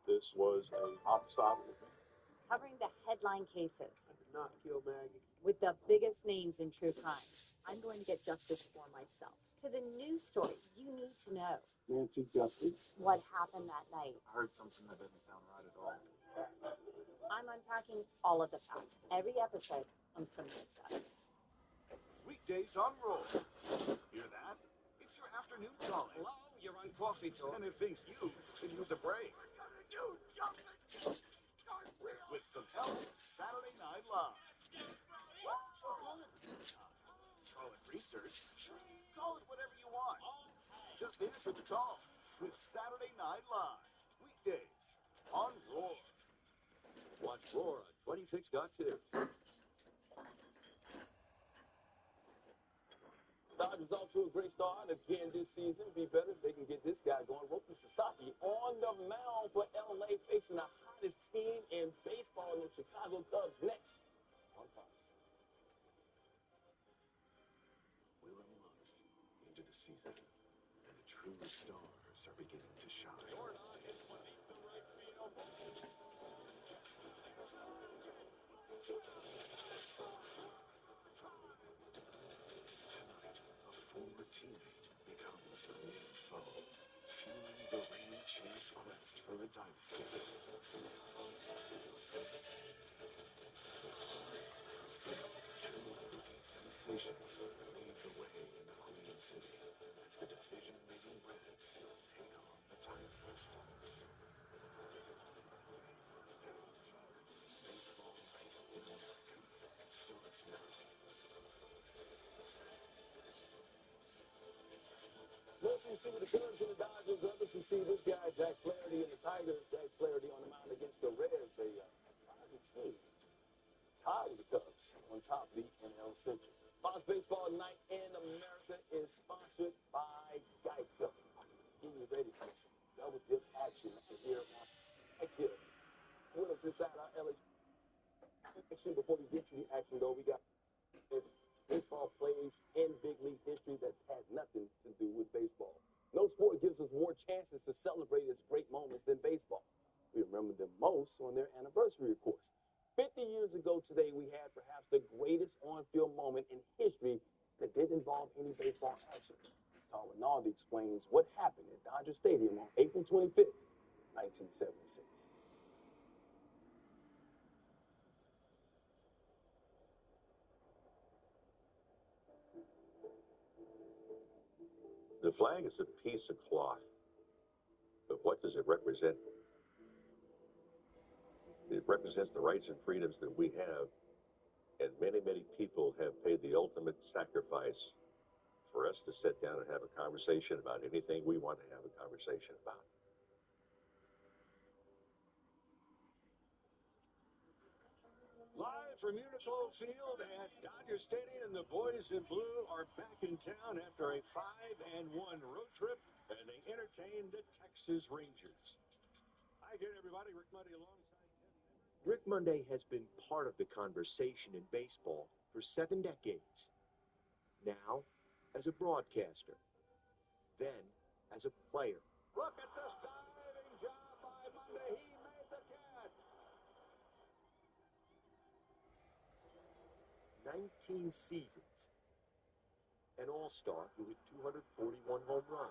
this was a homicidal event. Covering the headline cases I did not kill Maggie. with the biggest names in true crime. I'm going to get justice for myself. To the news stories you need to know. Nancy Guthrie. What happened that night? I heard something that doesn't sound right at all. I'm unpacking all of the facts. Every episode on Criminal Obsessed. Weekdays on Roll. Hear that? It's your afternoon calling. Hello, you're on Coffee Talk. And it thinks you could use a break. With some help, Saturday Night Live. So call it research. Call it whatever you want. Just answer the call with Saturday Night Live. Weekdays on Roar. Watch Roar on 26.2. Dodgers off to a great start again this season. Be better if they can get this guy going. Roki Sasaki on the mound for LA, facing the hottest team in baseball, the Chicago Cubs, next on Fox. We're a month into the season, and the true stars are beginning to shine. Tonight, a former teammate becomes a new foe, fueling the rain chase quest for a dynasty. Two rookie sensations lead the way in the Queen City as the division-leading Reds take on the Tigers. Baseball night in America starts now. Most who see the Cubs and the Dodgers, others who see this guy, Jack Flaherty, and the Tigers. Jack Flaherty on the mound against the Reds, a private team. Tied with the Cubs on top of the NL Central. Fox Baseball Night in America is sponsored by Geico. Getting you ready for some double dip action here on Geico. With us inside our LA action. Before we get to the action, though, we got baseball plays in big league history that has nothing to do with baseball. No sport gives us more chances to celebrate its great moments than baseball. We remember them most on their anniversary, of course. 50 years ago today, we had perhaps the greatest on-field moment in history that didn't involve any baseball action. Tom Rinaldi explains what happened at Dodger Stadium on April 25th, 1976. The flag is a piece of cloth, but what does it represent? It represents the rights and freedoms that we have, and many, many people have paid the ultimate sacrifice for us to sit down and have a conversation about anything we want to have a conversation about. Live from Unico Field at Dodger Stadium, the boys in blue are back in town after a 5-1 road trip, and they entertain the Texas Rangers. Hi again, everybody. Rick Monday alongside Kevin. Rick Monday has been part of the conversation in baseball for 7 decades. Now, as a broadcaster, then as a player. Look at this diving job by Monday. He made the catch. 19 seasons. An all-star who hit 241 home runs.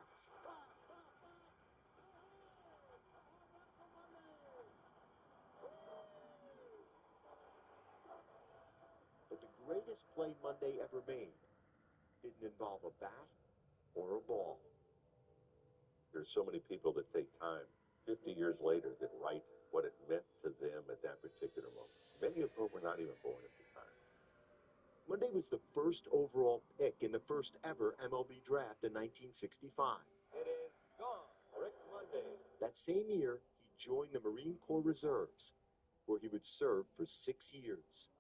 But the greatest play Monday ever made didn't involve a bat or a ball. There's so many people that take time 50 years later that write what it meant to them at that particular moment. Many of whom were not even born at the time. Monday was the first overall pick in the first ever MLB draft in 1965. It is gone. Rick Monday. That same year, he joined the Marine Corps Reserves, where he would serve for 6 years.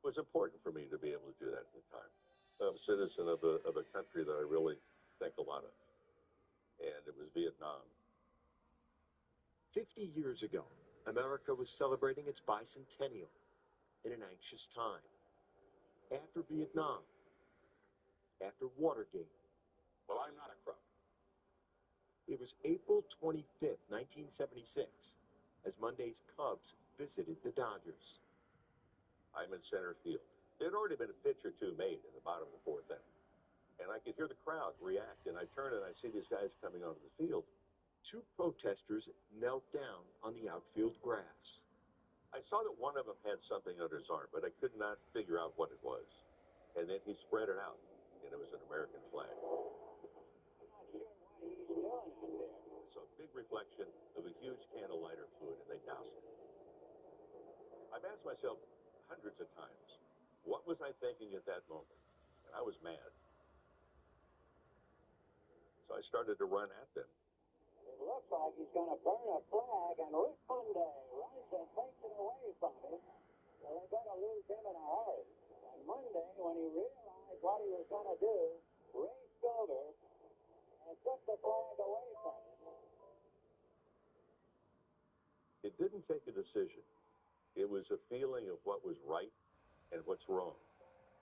It was important for me to be able to do that at the time. I'm a citizen of a country that I really think a lot of, and it was Vietnam. 50 years ago, America was celebrating its bicentennial in an anxious time. After Vietnam, after Watergate. Well, I'm not a crook. It was April 25th, 1976, as Monday's Cubs visited the Dodgers. I'm in center field. There had already been a pitch or two made in the bottom of the fourth inning. And I could hear the crowd react, and I turn and I see these guys coming onto the field. Two protesters knelt down on the outfield grass. I saw that one of them had something under his arm, but I could not figure out what it was. And then he spread it out, and it was an American flag. It's a big reflection of a huge can of lighter fluid, and they doused it. I've asked myself hundreds of times, what was I thinking at that moment? And I was mad. So I started to run at them. It looks like he's going to burn a flag, and Rick Monday runs and takes it away from him. So they better lose him in a hurry. And Monday, when he realized what he was going to do, raised shoulder and took the flag away from him. It didn't take a decision. It was a feeling of what was right and what's wrong.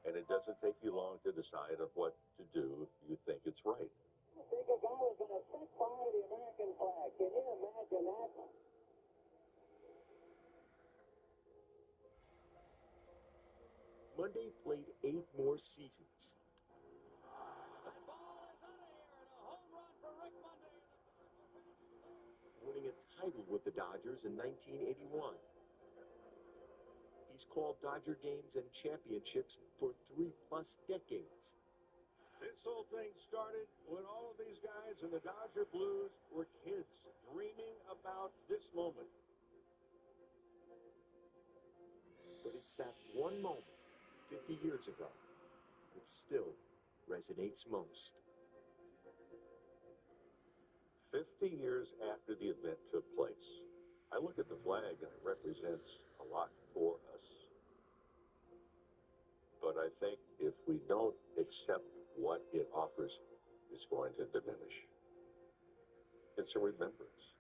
And it doesn't take you long to decide on what to do if you think it's right. I think a guy was going to set fire to the American flag. Can you imagine that? Monday played 8 more seasons. That ball is out of here, and a home run for Rick Monday. Winning a title with the Dodgers in 1981. He's called Dodger games and championships for 3+ decades. This whole thing started when all of these guys in the Dodger Blues were kids dreaming about this moment. But it's that one moment, 50 years ago, that still resonates most. 50 years after the event took place, I look at the flag and it represents a lot for us. But I think if we don't accept what it offers, it's going to diminish. It's a remembrance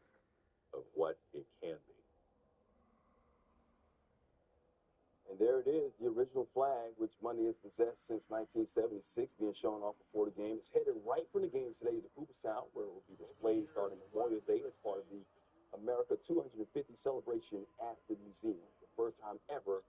of what it can be. And there it is, the original flag, which Monday has possessed since 1976, being shown off before the game. It's headed right from the game today to Cooperstown, where it will be displayed starting Memorial Day as part of the America 250 celebration at the museum. The first time ever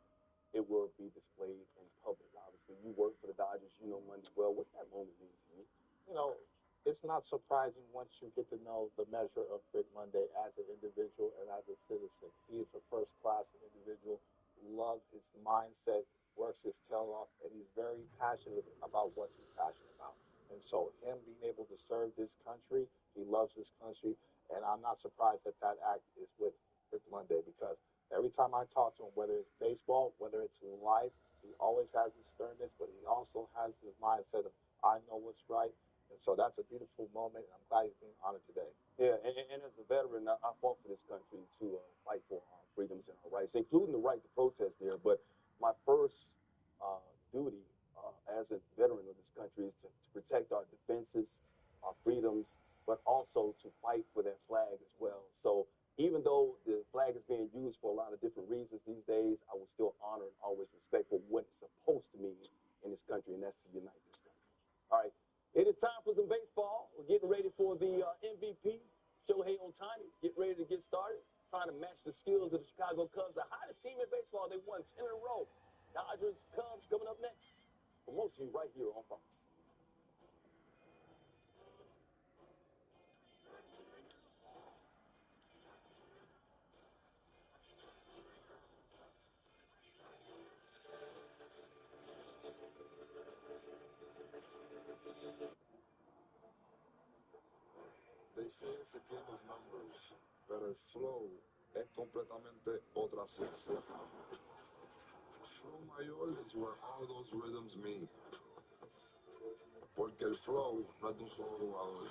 it will be displayed in public. Obviously, you work for the Dodgers, you know Monday well. What's that moment mean to you? You know, it's not surprising once you get to know the measure of Rick Monday as an individual and as a citizen. He is a first-class individual, loves his mindset, works his tail off, and he's very passionate about what he's passionate about. And so him being able to serve this country, he loves this country, and I'm not surprised that that act is with Rick Monday, because every time I talk to him, whether it's baseball, whether it's in life, he always has his sternness, but he also has his mindset of, I know what's right. And so that's a beautiful moment, and I'm glad he's being honored today. Yeah, and as a veteran, I fought for this country to fight for our freedoms and our rights, including the right to protest there. But my first duty as a veteran of this country is to protect our defenses, our freedoms, but also to fight for that flag as well. So even though the flag is being used for a lot of different reasons these days, I will still honor and always respect for what it's supposed to mean in this country, and that's to unite this country. All right, it is time for some baseball. We're getting ready for the MVP, Shohei Ohtani. Get ready to get started, trying to match the skills of the Chicago Cubs, the hottest team in baseball. They won 10 in a row. Dodgers, Cubs coming up next. For most of you right here on Fox. They say it's a game of numbers, pero el flow es completamente otra ciencia. Flow mayor is where all those rhythms meet. Porque el flow no es de un solo jugador,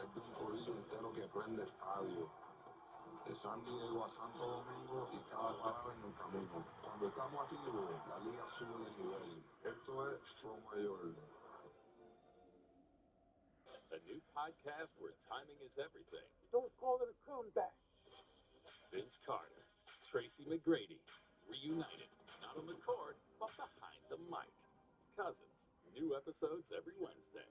es de un corillo entero que prende estadio. De San Diego a Santo Domingo y cada parada en el camino. Cuando estamos activos, la liga sube de nivel. Esto es Flow Mayor. A new podcast where timing is everything. Don't call it a croon back. Vince Carter, Tracy McGrady, reunited, not on the court, but behind the mic. Cousins, new episodes every Wednesday.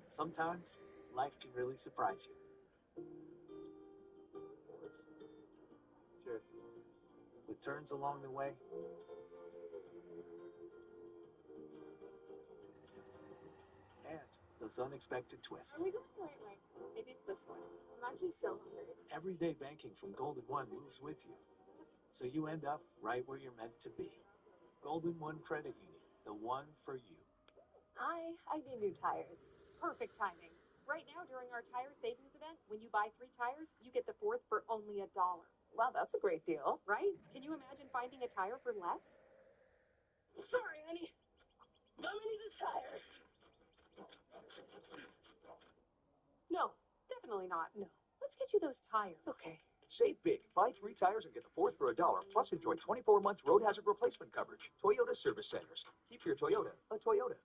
Sometimes life can really surprise you. turns along the way. And those unexpected twists. Are we going the right way? Maybe it's this one. I'm actually so hungry. Everyday banking from Golden One moves with you, so you end up right where you're meant to be. Golden One Credit Union, the one for you. I need new tires. Perfect timing. Right now, during our tire savings event, when you buy 3 tires, you get the 4th for only $1. Wow, that's a great deal. Right? Can you imagine finding a tire for less? Sorry, honey. Mama needs his tires. No, definitely not. No. Let's get you those tires. Okay. Save big. Buy 3 tires and get the 4th for $1. Plus, enjoy 24 months road hazard replacement coverage. Toyota Service Centers. Keep your Toyota a Toyota.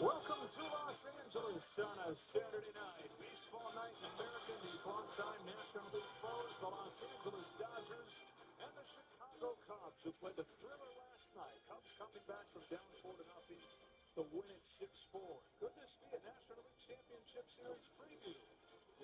Welcome to Los Angeles on a Saturday night. Baseball night in America. These longtime National League foes, the Los Angeles Dodgers and the Chicago Cubs, who played the thriller last night. Cubs coming back from down 4-0 to win it 6-4. Could this be a National League Championship Series preview?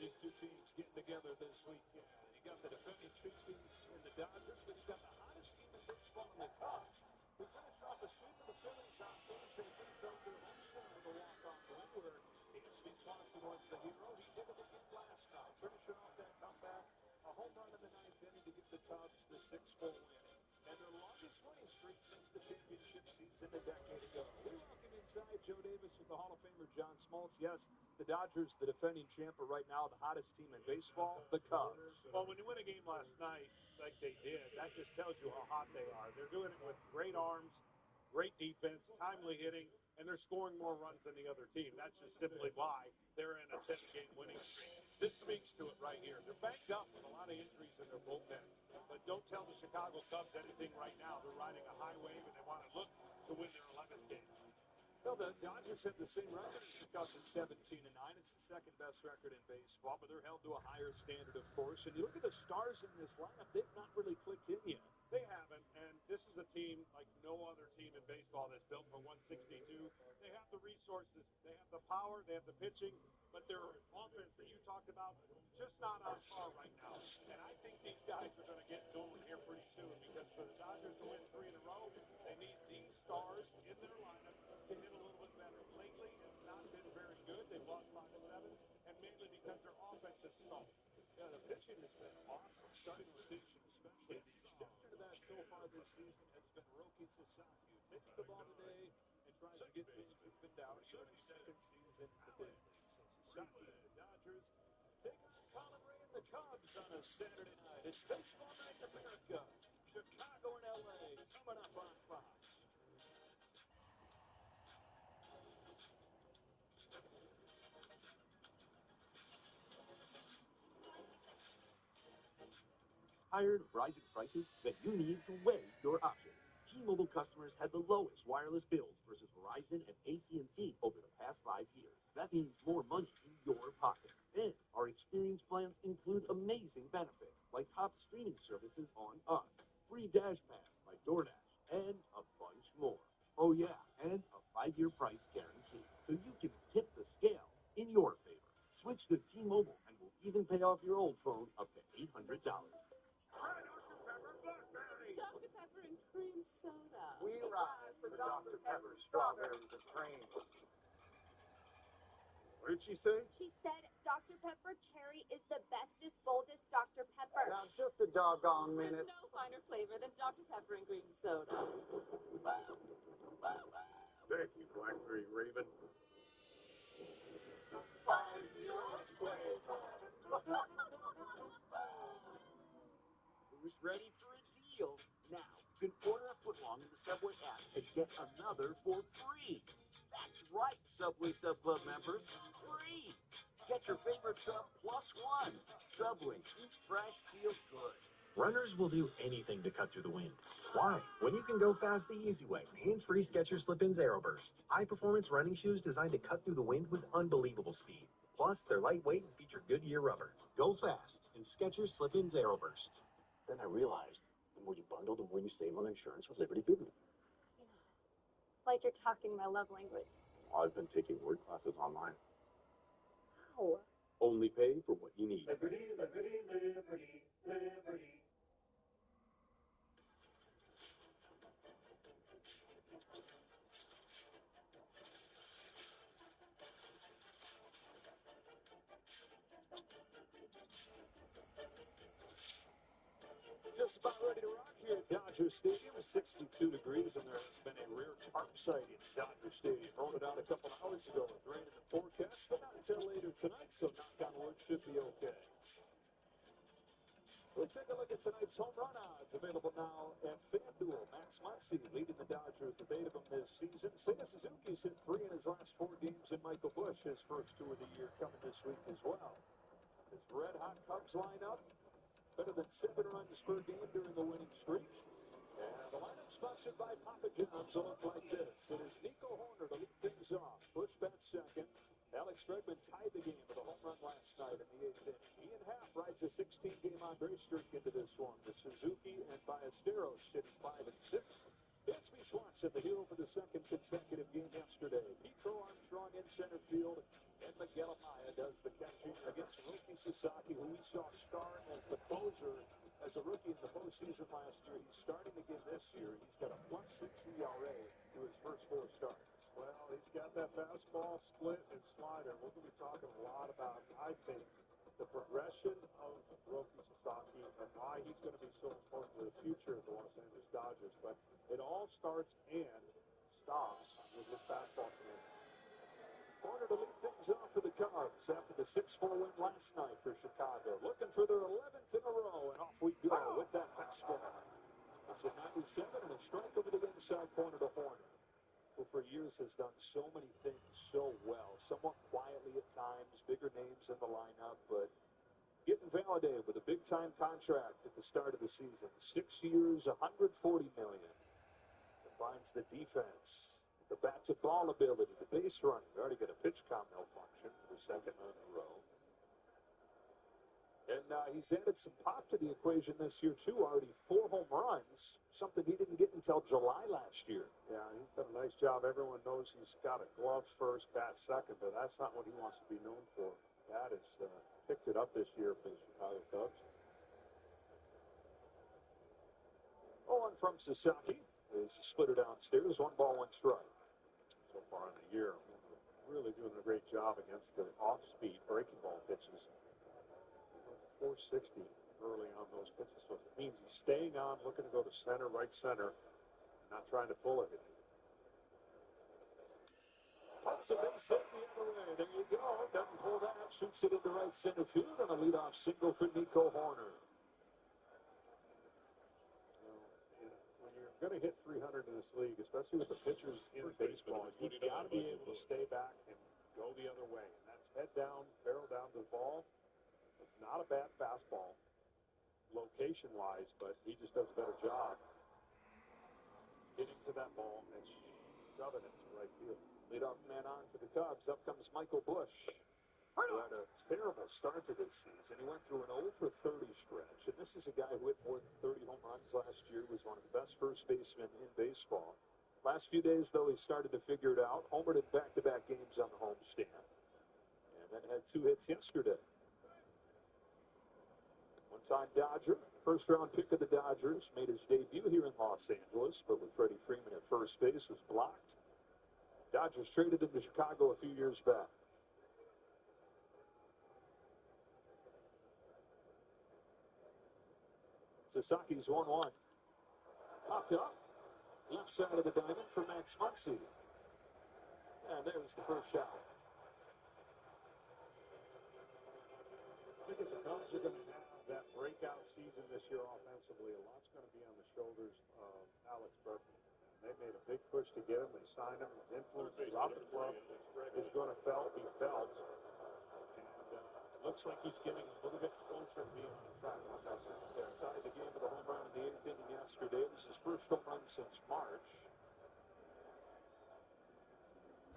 These two teams getting together this weekend. You got the defending champions in the Dodgers, but you got the hottest team in baseball in the Cubs, who finished off a sweep of the Phillies on Thursday. Brings out their homestand with a walk-off win where Dansby Swanson was the hero. He did it again last night, finishing off that comeback. A home run in the 9th inning to give the Cubs the 6-4 win. And their longest winning streak since the championship season a decade ago. We welcome inside Joe Davis with the Hall of Famer John Smoltz. Yes, the Dodgers, the defending champ, are right now the hottest team in baseball, the Cubs. Well, when you win a game last night like they did, that just tells you how hot they are. They're doing it with great arms, great defense, timely hitting, and they're scoring more runs than the other team. That's just simply why they're in a 7-game winning streak. This speaks to it right here. They're banged up with a lot of injuries in their bullpen. But don't tell the Chicago Cubs anything right now. They're riding a high wave, and they want to look to win their 11th game. Well, the Dodgers have the same record as the Cubs at 17-9. It's the second best record in baseball, but they're held to a higher standard, of course. And you look at the stars in this lineup, they've not really clicked in yet. They haven't, and this is a team like no other team in baseball that's built for 162. They have the resources, they have the power, they have the pitching, but their offense that you talked about, just not on par right now. And I think these guys are going to get going here pretty soon because for the Dodgers to win 3 in a row, they need these stars in their lineup to hit a little bit better. Lately, it's not been very good. They've lost 5-7, and mainly because their offense has stalled. Yeah, the pitching has been awesome. Starting rotation, especially. The exception to that so far this season has been Roki Sasaki, who takes the ball today and tries to get things evened out here in his second season in the bigs. Sasaki and the Dodgers take on Colin Ray and the Cubs on a Saturday night. It's Baseball Night in America. Chicago and LA coming up on Fox. Tired of rising prices? Then you need to weigh your options. T-Mobile customers had the lowest wireless bills versus Verizon and AT&T over the past 5 years. That means more money in your pocket. And our experience plans include amazing benefits, like top streaming services on us, free Dash Pass by DoorDash, and a bunch more. Oh yeah, and a 5-year price guarantee, so you can tip the scale in your favor. Switch to T-Mobile, and we'll even pay off your old phone up to $800. Dr. Pepper and cream soda. We ride for Dr. Pepper, strawberries, and cream. What did she say? She said Dr. Pepper Cherry is the bestest, boldest Dr. Pepper. Now, just a doggone minute. There's no finer flavor than Dr. Pepper and green soda. Thank you, Blackberry Raven. Who's ready for a deal? Now, you can order a footlong in the Subway app and get another for free. That's right, Subway Sub Club members, free. Get your favorite sub plus one. Subway, eat fresh, feel good. Runners will do anything to cut through the wind. Why? When you can go fast the easy way. Hands-free Skechers Slip-ins Aeroburst. High-performance running shoes designed to cut through the wind with unbelievable speed. Plus, they're lightweight and feature Goodyear rubber. Go fast in Skechers Slip-ins Aeroburst. Then I realized the more you bundle, the more you save on insurance with Liberty Big. like you're talking my love language. I've been taking word classes online. How? Only pay for what you need. Liberty, liberty, liberty, liberty. Just about ready to rock here at Dodger Stadium. 62 degrees, and there has been a rare tarp sighting at Dodger Stadium. Rolled it out a couple hours ago with rain in the forecast, but not until later tonight, so knock on wood, should be okay. We'll take a look at tonight's home run odds, available now at FanDuel. Max Muncy leading the Dodgers, the bait of him this season. Seiya Suzuki's hit 3 in his last 4 games, and Michael Busch, his first 2 of the year, coming this week as well. His red-hot Cubs lineup, better than 7 runs per game during the winning streak. And the lineup sponsored by Papa John's will look like this. It is Nico Hoerner to lead things off. Busch bats second. Alex Bregman tied the game with a home run last night in the 8th inning. Ian Happ rides a 16-game Andre streak into this one. The Suzuki and Ballesteros sitting 5 and 6. Dansby Swanson, the hero for the second consecutive game yesterday. Pico Armstrong in center field. And Miguel Amaya does the catching against Roki Sasaki, who we saw start as the closer as a rookie in the postseason last year. He's starting again this year. He's got a +6 ERA through his first 4 starts. Well, he's got that fastball, split, and slider. We're going to be talking a lot about, I think, the progression of Roki Sasaki and why he's going to be so important to the future of the Los Angeles Dodgers. But it all starts and stops with his fastball command. Hoerner to lead things off for the Cubs after the 6-4 win last night for Chicago. Looking for their 11th in a row, and off we go with that fastball. It's a 97 and a strike over the inside corner to Hoerner, who for years has done so many things so well, somewhat quietly at times, bigger names in the lineup, but getting validated with a big-time contract at the start of the season. 6 years, $140 million. Combines the defense, the bat-to-ball ability, the base running. We already got a pitch count malfunction for the second night in a row. And he's added some pop to the equation this year, too. Already 4 home runs, something he didn't get until July last year. Yeah, he's done a nice job. Everyone knows he's got a gloves first, bat second, but that's not what he wants to be known for. That has picked it up this year for the Chicago Cubs. 0-1 from Sasaki. Is a splitter downstairs, 1 ball, 1 strike. So far in the year, really doing a great job against the off-speed breaking ball pitches. 460 early on those pitches, so it means he's staying on, looking to go to center, right center, not trying to pull it. Pops a base hit the other way. There you go. Doesn't pull that. Shoots it into right center field, and a leadoff single for Nico Hoerner. When you're going to hit 300 in this league, especially with the pitchers in baseball, you've got to be able to stay back and go the other way. And that's head down, barrel down to the ball. It's not a bad fastball, location-wise, but he just does a better job getting to that ball and shoving it to right field. Leadoff man on for the Cubs. Up comes Michael Busch, who had a terrible start to this season. He went through an 0 for 30 stretch, and this is a guy who hit more than 30 home runs last year, was one of the best first basemen in baseball. Last few days, though, he started to figure it out. Homered in back-to-back games on the homestand, and then had 2 hits yesterday. One-time Dodger, first-round pick of the Dodgers, made his debut here in Los Angeles, but with Freddie Freeman at first base, was blocked. Dodgers traded him to Chicago a few years back. Sasaki's 1-1. Popped up. Left side of the diamond for Max Muncy. And there's the first shot. I think if the Cubs are going to have that breakout season this year offensively, a lot's going to be on the shoulders of Alex Bregman. They made a big push to get him. They signed him. His influence throughout the club is going to be felt. And looks like he's getting a little bit closer to being on track. Tied the game with a home run in the 8th inning yesterday. It was his first home run since March.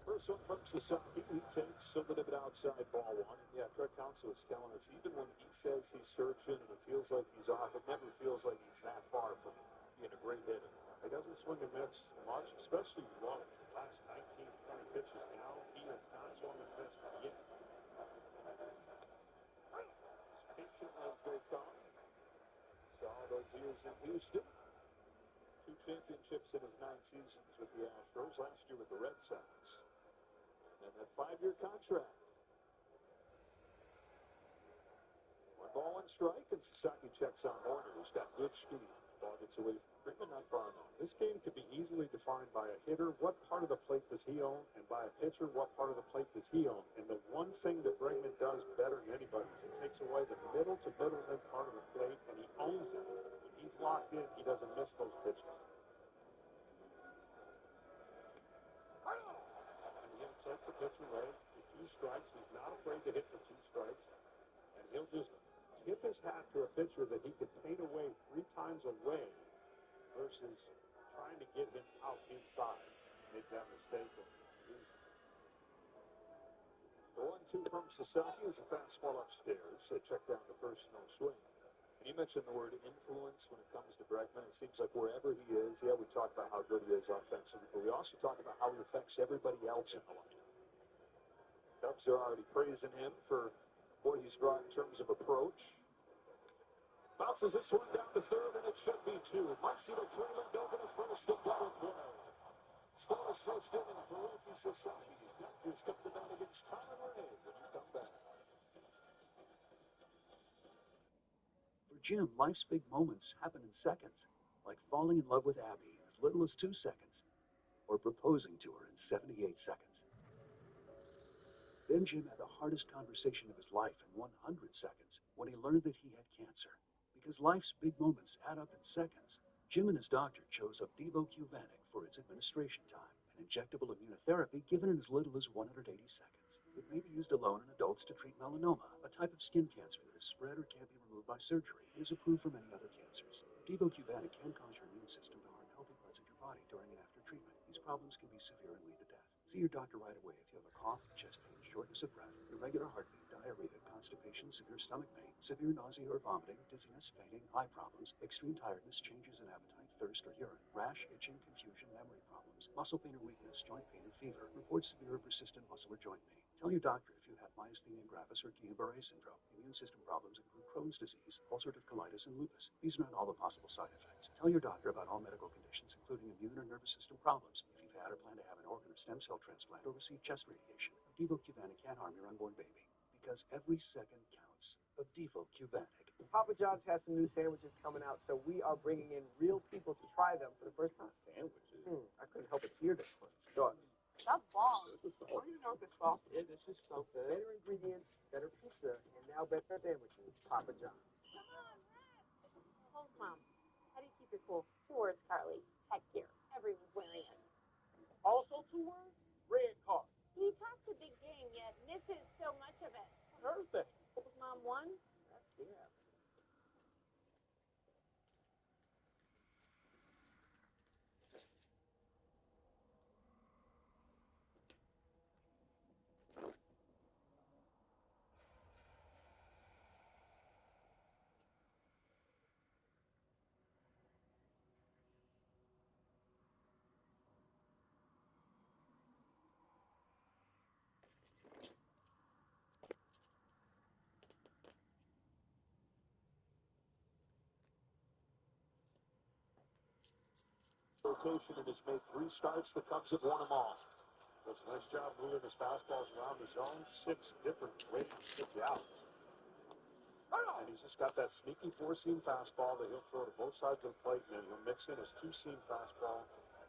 First one from Sasaki. He takes a little bit outside ball 1. And yeah, Craig Counsell was telling us, even when he says he's searching and it feels like he's off, it never feels like he's that far from being a great hitter. He doesn't swing and miss much, especially low. last 19, 20 pitches now, he has not swung and missed yet. As patient as they come. Saw those years in Houston. 2 championships in his 9 seasons with the Astros, last year with the Red Sox. And that 5-year contract. 1 ball, 1 strike, and Sasaki checks on Warner, who's got good speed. Ball gets away from Freeman, not far enough. This game could be easily defined by a hitter. What part of the plate does he own? And by a pitcher, what part of the plate does he own? And the one thing that Bregman does better than anybody is he takes away the middle to middle mid part of the plate, and he owns it. When he's locked in, he doesn't miss those pitches. And he'll take the pitch away for 2 strikes. He's not afraid to hit for 2 strikes. And he'll just tip his hat to a pitcher that he could paint away 3 times away versus trying to get him out inside. Make that mistake and lose. 0-2 from Sasaki is a fastball upstairs. They check down the first, no swing. And you mentioned the word influence when it comes to Bregman. It seems like wherever he is, yeah, we talk about how good he is offensively, but we also talk about how he affects everybody else in the lineup. Cubs are already praising him for what he's brought in terms of approach. Bounces this one down to third, and it should be 2. Marcelo Freeman over to first and double play. Scores first inning for Roki Sasaki. Dodgers come to bat against Tyler Ray when you come back. For Jim, life's big moments happen in seconds, like falling in love with Abby in as little as 2 seconds, or proposing to her in 78 seconds. Then Jim had the hardest conversation of his life in 100 seconds when he learned that he had cancer. Because life's big moments add up in seconds, Jim and his doctor chose Opdivo Qvantic for its administration time, an injectable immunotherapy given in as little as 180 seconds. It may be used alone in adults to treat melanoma, a type of skin cancer that is spread or can't be removed by surgery. It is approved for many other cancers. Opdivo Qvantic can cause your immune system to harm healthy parts of your body during and after treatment. These problems can be severe and lead to death. See your doctor right away if you have a cough, chest pain, shortness of breath, irregular heartbeat, diarrhea, constipation, severe stomach pain, severe nausea or vomiting, dizziness, fainting, eye problems, extreme tiredness, changes in appetite, thirst or urine, rash, itching, confusion, memory problems, muscle pain or weakness, joint pain or fever. Report severe or persistent muscle or joint pain. Tell your doctor if you have myasthenia gravis or Guillain-Barré syndrome. Immune system problems include Crohn's disease, ulcerative colitis, and lupus. These are not all the possible side effects. Tell your doctor about all medical conditions, including immune or nervous system problems. If you've had or plan to have an organ or stem cell transplant or receive chest radiation, Opdivo Qvantic can't harm your unborn baby. Because every second counts. Opdivo Qvantic. Papa John's has some new sandwiches coming out, so we are bringing in real people to try them for the first time. Sandwiches? I couldn't help but hear this one. Thoughts? That bomb. This is Well, you know what the sauce is. It's just so good. Better ingredients, better pizza, and now better sandwiches. Papa John's. Holmes, Mom, how do you keep it cool? 2 words, Carly. Tech gear. Everyone's wearing it. Also 2 words, red card. He talks a big game, yet misses so much of it. Perfect. Holmes, Mom, 1. Yeah. Rotation and has made 3 starts. The Cubs have won them all. Does a nice job moving his fastballs around the zone. 6 different ways to get you out. And he's just got that sneaky 4-seam fastball that he'll throw to both sides of the plate, and then he'll mix in his 2-seam fastball.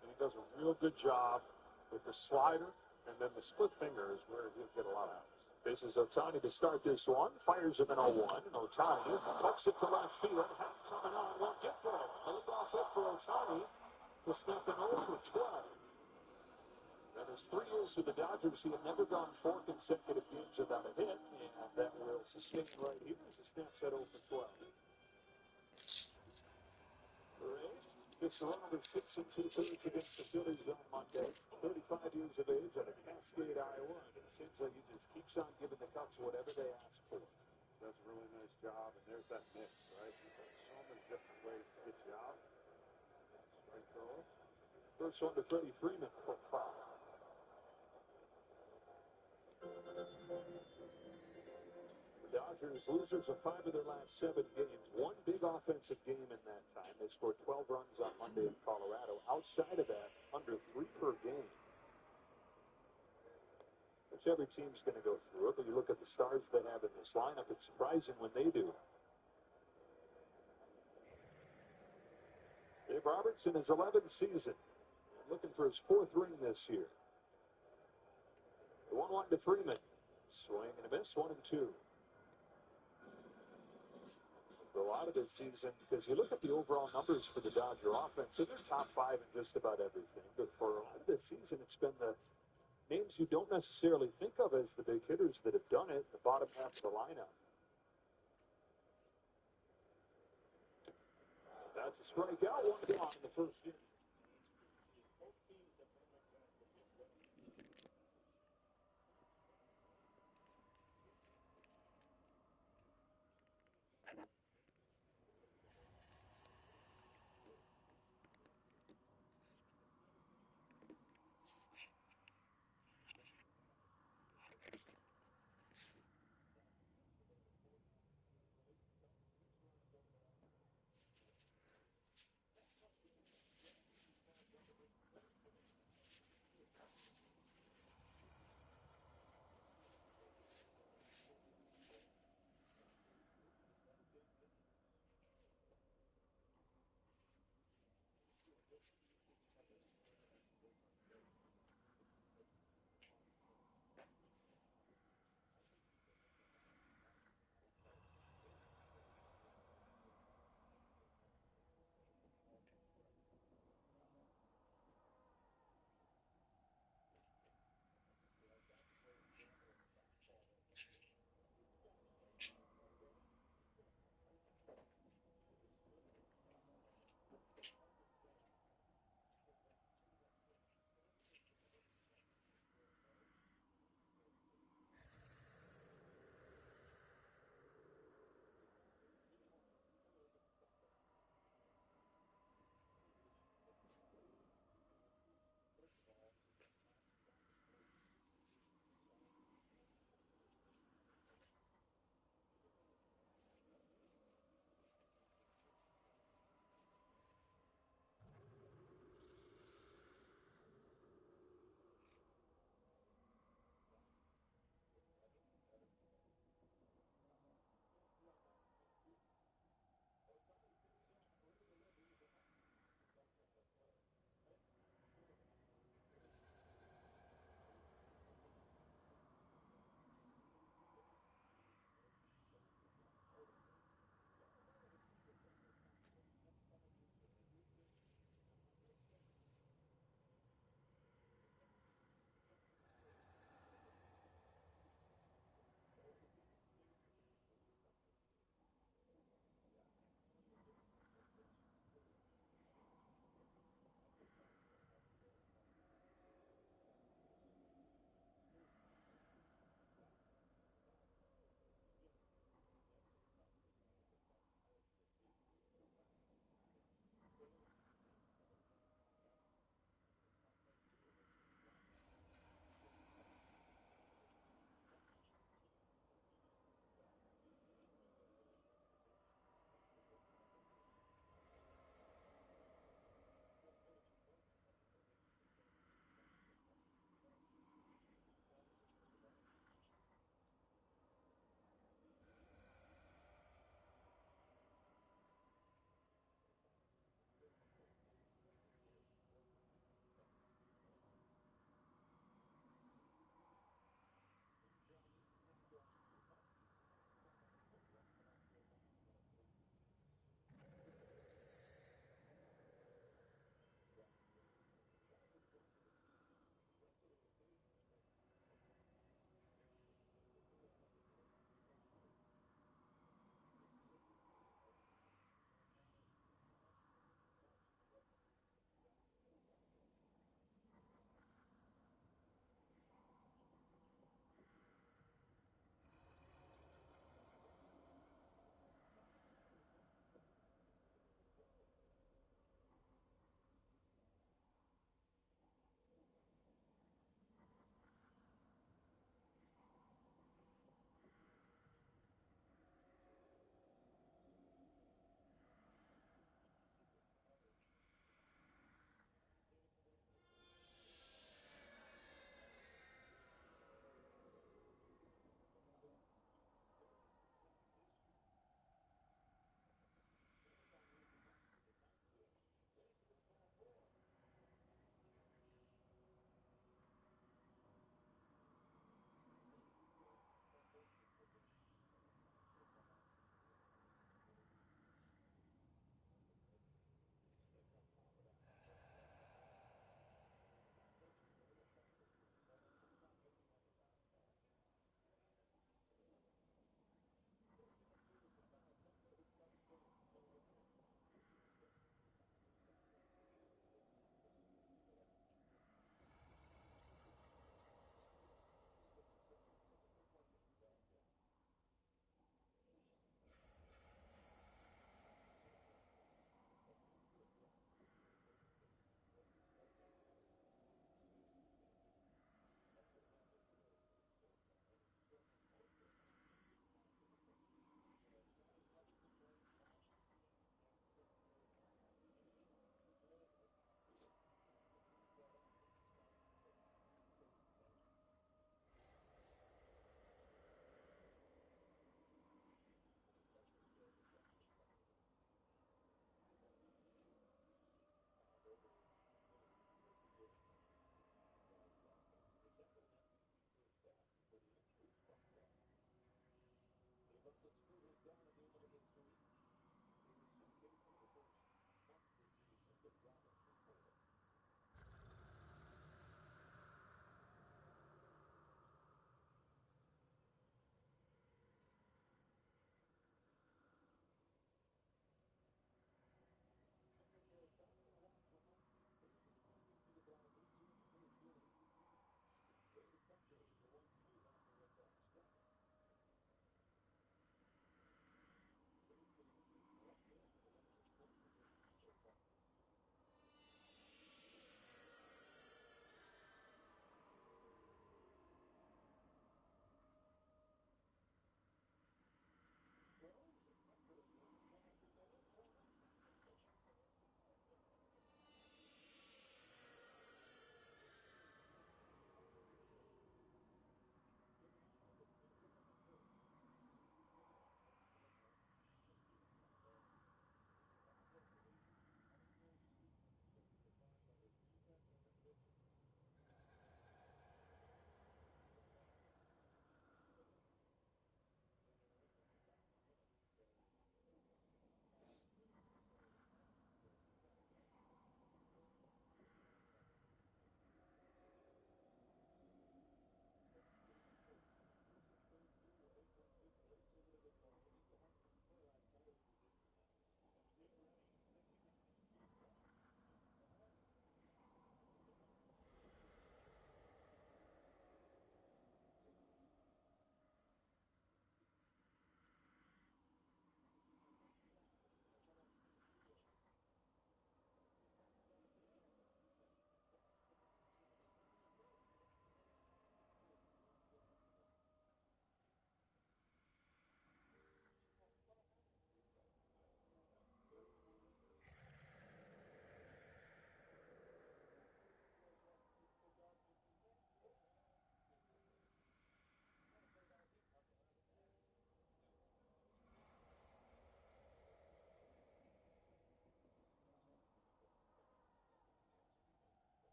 And he does a real good job with the slider, and then the split finger is where he'll get a lot of outs. This is Ohtani to start this one. Fires him in 0-1. And Ohtani pokes it to left field. Half coming on, won't get there. A leadoff hit for Ohtani to snap an 0 for 12. In his 3 years with the Dodgers, he had never gone 4 consecutive games without a hit, and that will sustain right here as he snaps that 0 for 12. Rays gets the run over 6 2/3 against the Phillies on Monday. 35 years of age out of Cascade, Iowa. And it seems like he just keeps on giving the Cubs whatever they ask for. Does a really nice job, and there's that mix, right? He's got so many different ways to get you out. Strike throw. First one to Freddie Freeman, 4-5. Dodgers, losers of 5 of their last 7 games. One big offensive game in that time. They scored 12 runs on Monday in Colorado. Outside of that, under 3 per game. Which every team's going to go through it, but you look at the stars they have in this lineup, it's surprising when they do. Dave Roberts in his 11th season, looking for his 4th ring this year. The 1-1 to Freeman. Swing and a miss, 1-2. A lot of this season, because you look at the overall numbers for the Dodger offense, and they're top 5 in just about everything. But for a lot of this season, it's been the names you don't necessarily think of as the big hitters that have done it, the bottom half of the lineup. That's a strikeout, 1 gone in the first inning.